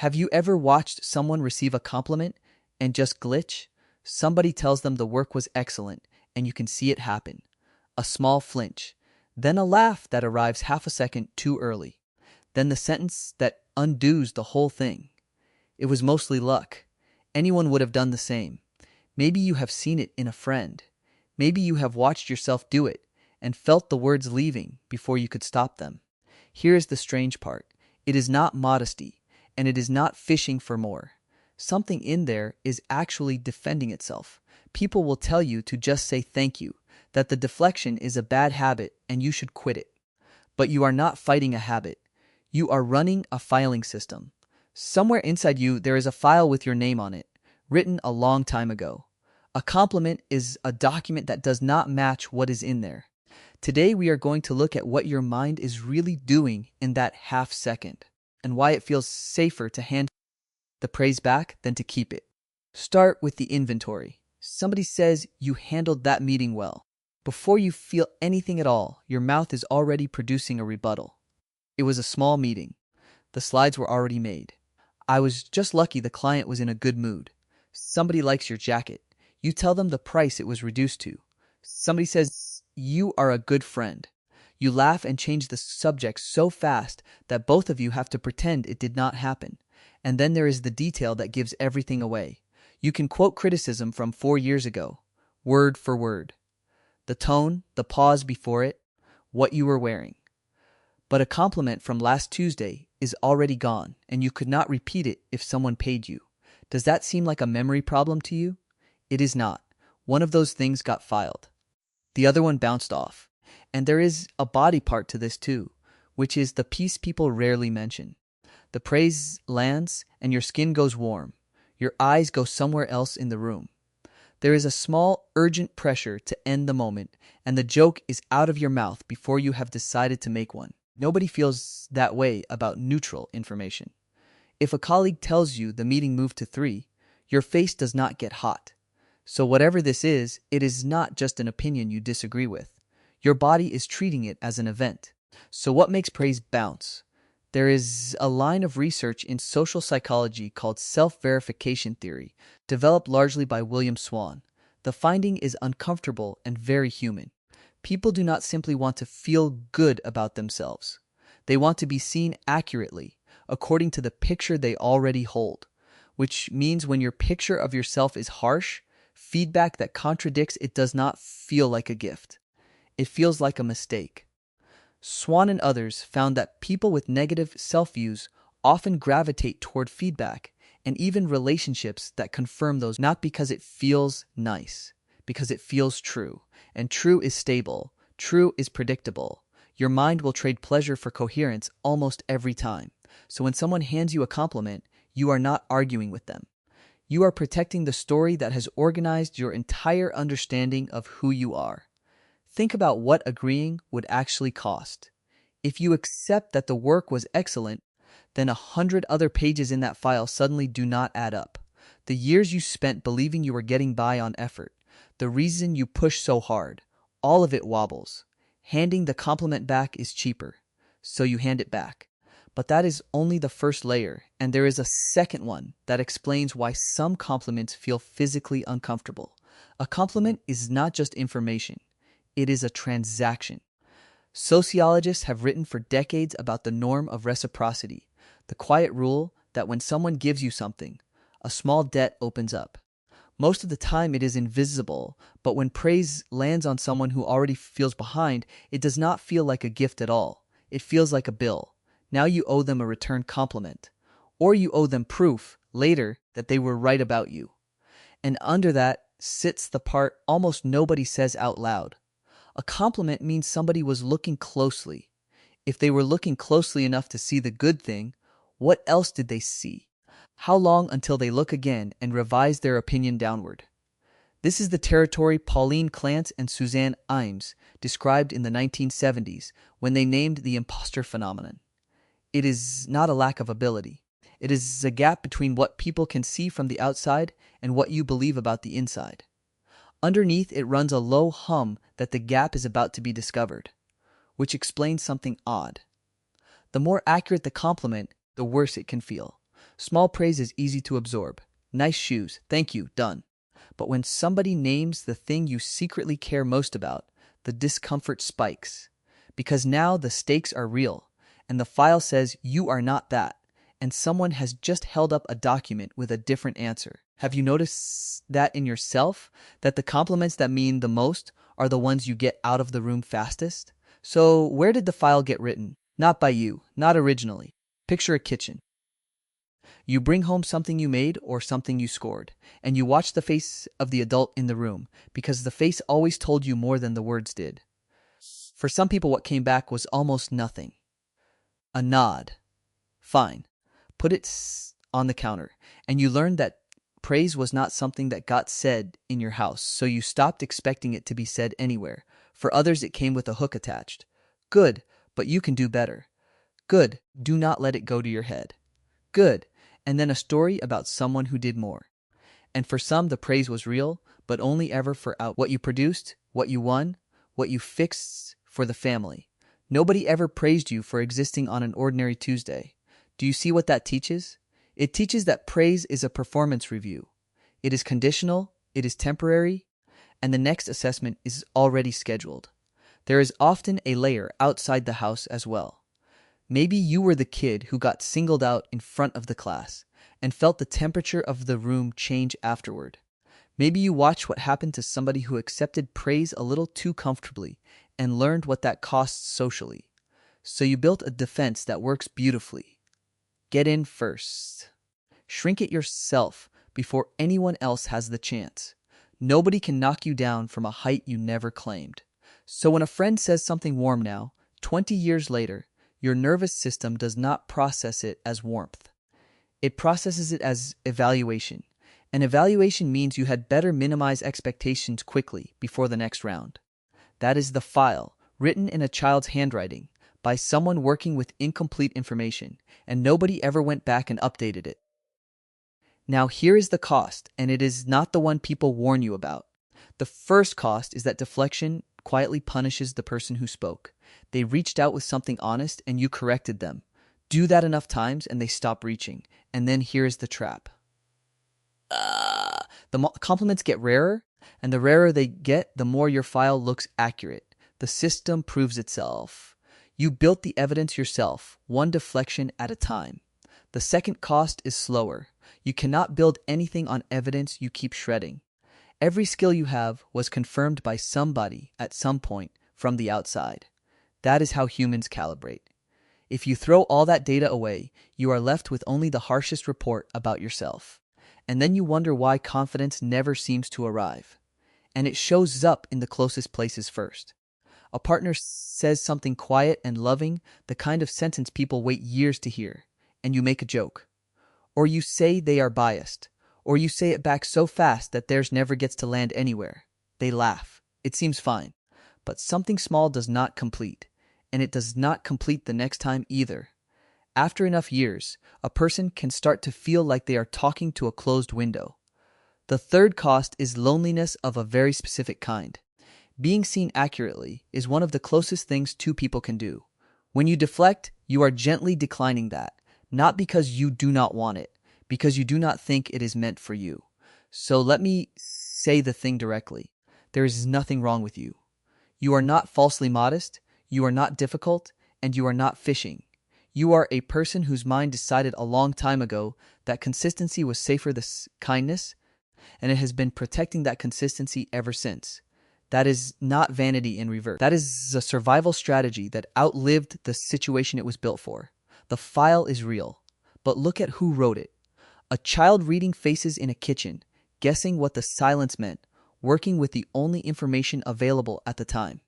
Have you ever watched someone receive a compliment and just glitch? Somebody tells them the work was excellent, and you can see it happen. A small flinch, then a laugh that arrives half a second too early, then the sentence that undoes the whole thing. It was mostly luck. Anyone would have done the same. Maybe you have seen it in a friend. Maybe you have watched yourself do it and felt the words leaving before you could stop them. Here is the strange part. It is not modesty, and it is not fishing for more. Something in there is actually defending itself. People will tell you to just say thank you, that the deflection is a bad habit and you should quit it. But you are not fighting a habit. You are running a filing system. Somewhere inside you, there is a file with your name on it, written a long time ago. A compliment is a document that does not match what is in there. Today, we are going to look at what your mind is really doing in that half second, and why it feels safer to hand the praise back than to keep it. Start with the inventory. Somebody says you handled that meeting well. Before you feel anything at all, your mouth is already producing a rebuttal. It was a small meeting. The slides were already made. I was just lucky the client was in a good mood. Somebody likes your jacket. You tell them the price it was reduced to. Somebody says you are a good friend. You laugh and change the subject so fast that both of you have to pretend it did not happen. And then there is the detail that gives everything away. You can quote criticism from 4 years ago, word for word. The tone, the pause before it, what you were wearing. But a compliment from last Tuesday is already gone, and you could not repeat it if someone paid you. Does that seem like a memory problem to you? It is not. One of those things got filed. The other one bounced off. And there is a body part to this too, which is the piece people rarely mention. The praise lands, and your skin goes warm. Your eyes go somewhere else in the room. There is a small, urgent pressure to end the moment, and the joke is out of your mouth before you have decided to make one. Nobody feels that way about neutral information. If a colleague tells you the meeting moved to 3, your face does not get hot. So whatever this is, it is not just an opinion you disagree with. Your body is treating it as an event. So what makes praise bounce? There is a line of research in social psychology called self-verification theory, developed largely by William Swan. The finding is uncomfortable and very human. People do not simply want to feel good about themselves. They want to be seen accurately, according to the picture they already hold, which means when your picture of yourself is harsh, feedback that contradicts it does not feel like a gift. It feels like a mistake. Swan and others found that people with negative self-views often gravitate toward feedback and even relationships that confirm those, not because it feels nice, because it feels true. And true is stable. True is predictable. Your mind will trade pleasure for coherence almost every time. So when someone hands you a compliment, you are not arguing with them. You are protecting the story that has organized your entire understanding of who you are. Think about what agreeing would actually cost. If you accept that the work was excellent, then 100 other pages in that file suddenly do not add up. The years you spent believing you were getting by on effort, the reason you push so hard, all of it wobbles. Handing the compliment back is cheaper, so you hand it back. But that is only the first layer, and there is a second one that explains why some compliments feel physically uncomfortable. A compliment is not just information. It is a transaction. Sociologists have written for decades about the norm of reciprocity, the quiet rule that when someone gives you something, a small debt opens up. Most of the time it is invisible, but when praise lands on someone who already feels behind, it does not feel like a gift at all. It feels like a bill. Now you owe them a return compliment. Or you owe them proof, later, that they were right about you. And under that sits the part almost nobody says out loud. A compliment means somebody was looking closely. If they were looking closely enough to see the good thing, what else did they see? How long until they look again and revise their opinion downward? This is the territory Pauline Clance and Suzanne Imes described in the 1970s when they named the imposter phenomenon. It is not a lack of ability. It is a gap between what people can see from the outside and what you believe about the inside. Underneath it runs a low hum that the gap is about to be discovered, which explains something odd. The more accurate the compliment, the worse it can feel. Small praise is easy to absorb. Nice shoes, thank you, done. But when somebody names the thing you secretly care most about, the discomfort spikes. Because now the stakes are real, and the file says you are not that, and someone has just held up a document with a different answer. Have you noticed that in yourself? That the compliments that mean the most are the ones you get out of the room fastest? So, where did the file get written? Not by you, not originally. Picture a kitchen. You bring home something you made or something you scored, and you watch the face of the adult in the room, because the face always told you more than the words did. For some people, what came back was almost nothing. A nod. Fine. Put it on the counter, and you learned that praise was not something that got said in your house, so you stopped expecting it to be said anywhere. For others, it came with a hook attached. Good, but you can do better. Good, do not let it go to your head. Good, and then a story about someone who did more. And for some, the praise was real, but only ever for what you produced, what you won, what you fixed for the family. Nobody ever praised you for existing on an ordinary Tuesday. Do you see what that teaches? It teaches that praise is a performance review. It is conditional, it is temporary, and the next assessment is already scheduled. There is often a layer outside the house as well. Maybe you were the kid who got singled out in front of the class and felt the temperature of the room change afterward. Maybe you watched what happened to somebody who accepted praise a little too comfortably and learned what that costs socially. So you built a defense that works beautifully. Get in first. Shrink it yourself before anyone else has the chance. Nobody can knock you down from a height you never claimed. So when a friend says something warm now, 20 years later, your nervous system does not process it as warmth. It processes it as evaluation. And evaluation means you had better minimize expectations quickly before the next round. That is the file, written in a child's handwriting, by someone working with incomplete information, and nobody ever went back and updated it. Now here is the cost, and it is not the one people warn you about. The first cost is that deflection quietly punishes the person who spoke. They reached out with something honest, and you corrected them. Do that enough times, and they stop reaching. And then here is the trap. The compliments get rarer, and the rarer they get, the more your file looks accurate. The system proves itself. You built the evidence yourself, one deflection at a time. The second cost is slower. You cannot build anything on evidence you keep shredding. Every skill you have was confirmed by somebody at some point from the outside. That is how humans calibrate. If you throw all that data away, you are left with only the harshest report about yourself. And then you wonder why confidence never seems to arrive. And it shows up in the closest places first. A partner says something quiet and loving, the kind of sentence people wait years to hear, and you make a joke. Or you say they are biased. Or you say it back so fast that theirs never gets to land anywhere. They laugh. It seems fine. But something small does not complete. And it does not complete the next time either. After enough years, a person can start to feel like they are talking to a closed window. The third cost is loneliness of a very specific kind. Being seen accurately is one of the closest things two people can do. When you deflect, you are gently declining that, not because you do not want it, because you do not think it is meant for you. So let me say the thing directly. There is nothing wrong with you. You are not falsely modest, you are not difficult, and you are not fishing. You are a person whose mind decided a long time ago that consistency was safer than kindness, and it has been protecting that consistency ever since. That is not vanity in reverse. That is a survival strategy that outlived the situation it was built for. The file is real, but look at who wrote it. A child reading faces in a kitchen, guessing what the silence meant, working with the only information available at the time.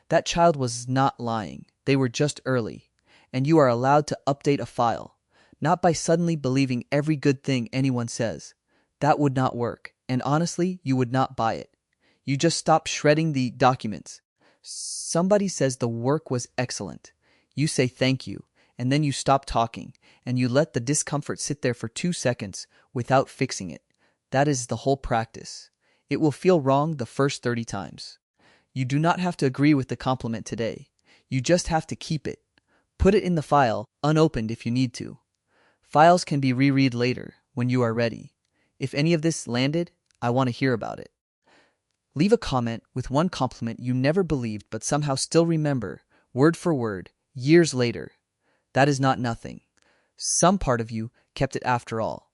That child was not lying. They were just early. And you are allowed to update a file, not by suddenly believing every good thing anyone says. That would not work, and honestly, you would not buy it. You just stop shredding the documents. Somebody says the work was excellent. You say thank you, and then you stop talking, and you let the discomfort sit there for 2 seconds without fixing it. That is the whole practice. It will feel wrong the first 30 times. You do not have to agree with the compliment today. You just have to keep it. Put it in the file, unopened if you need to. Files can be reread later when you are ready. If any of this landed, I want to hear about it. Leave a comment with one compliment you never believed but somehow still remember, word for word, years later. That is not nothing. Some part of you kept it after all.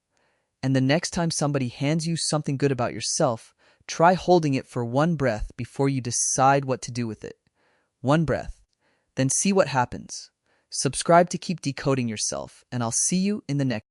And the next time somebody hands you something good about yourself, try holding it for one breath before you decide what to do with it. One breath. Then see what happens. Subscribe to keep decoding yourself, and I'll see you in the next.